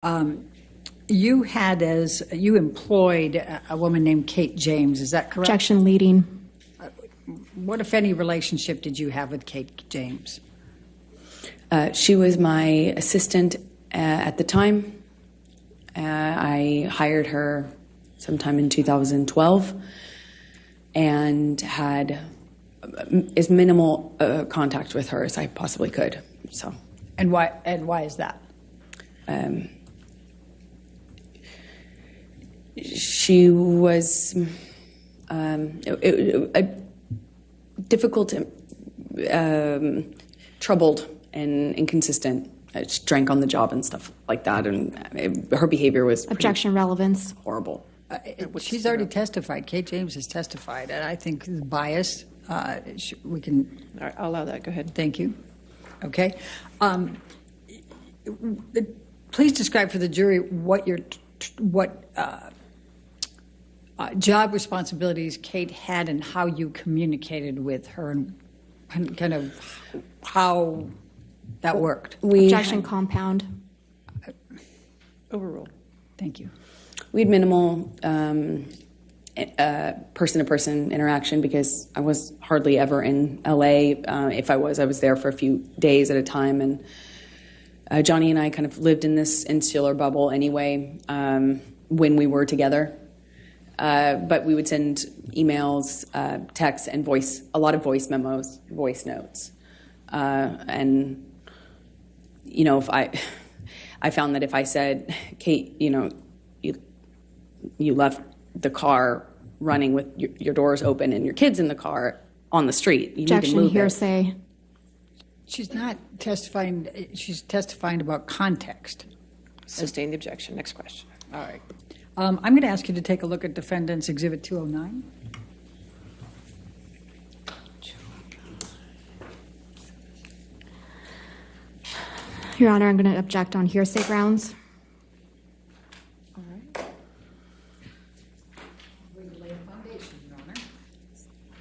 You employed a woman named Kate James, is that correct? Objection leading. What, if any, relationship did you have with Kate James? She was my assistant at the time. I hired her sometime in 2012 and had as minimal contact with her as I possibly could. So, and why is that? She was difficult, troubled, and inconsistent. She drank on the job and stuff like that, and her behavior was Objection relevance. horrible. She's already testified. Kate James has testified, and I think the bias. We can. All right, I'll allow that. Go ahead. Thank you. Okay. Please describe for the jury what job responsibilities Kate had and how you communicated with her and kind of how that worked. Objection compound. Overruled. Thank you. We had minimal person-to-person interaction because I was hardly ever in LA. If I was there for a few days at a time. And Johnny and I kind of lived in this insular bubble anyway when we were together. But we would send emails, texts, and a lot of voice memos, voice notes. And, you know, if I found that if I said, Kate, you know, you left the car running with your doors open and your kids in the car on the street. You Objection, need to move hearsay. it. She's not testifying. She's testifying about context. Sustain the objection. Next question. All right. I'm going to ask you to take a look at Defendant's Exhibit 209. Your Honor, I'm going to object on hearsay grounds. All right. We lay a foundation, Your Honor.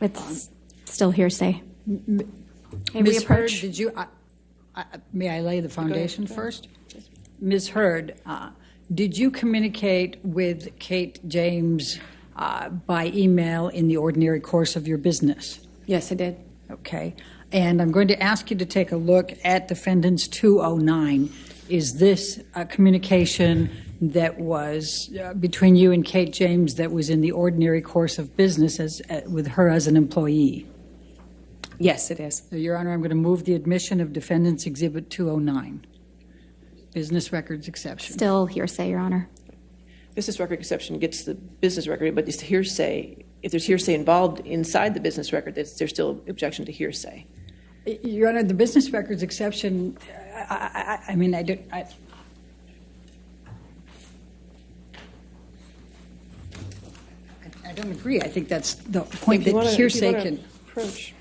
It's still hearsay. Ms. Hurd, did you? May I lay the foundation first? Yes. Ms. Hurd, did you communicate with Kate James by email in the ordinary course of your business? Yes, I did. Okay. And I'm going to ask you to take a look at Defendant's 209. Is this a communication that was between you and Kate James that was in the ordinary course of business with her as an employee? Yes, it is. So, Your Honor, I'm going to move the admission of Defendant's Exhibit 209. Business records exception. Still hearsay, Your Honor. Business record exception gets the business record, but it's hearsay. If there's hearsay involved inside the business record, there's still objection to hearsay. Your Honor, the business records exception, I don't agree. I think that's the point that hearsay can. Approach.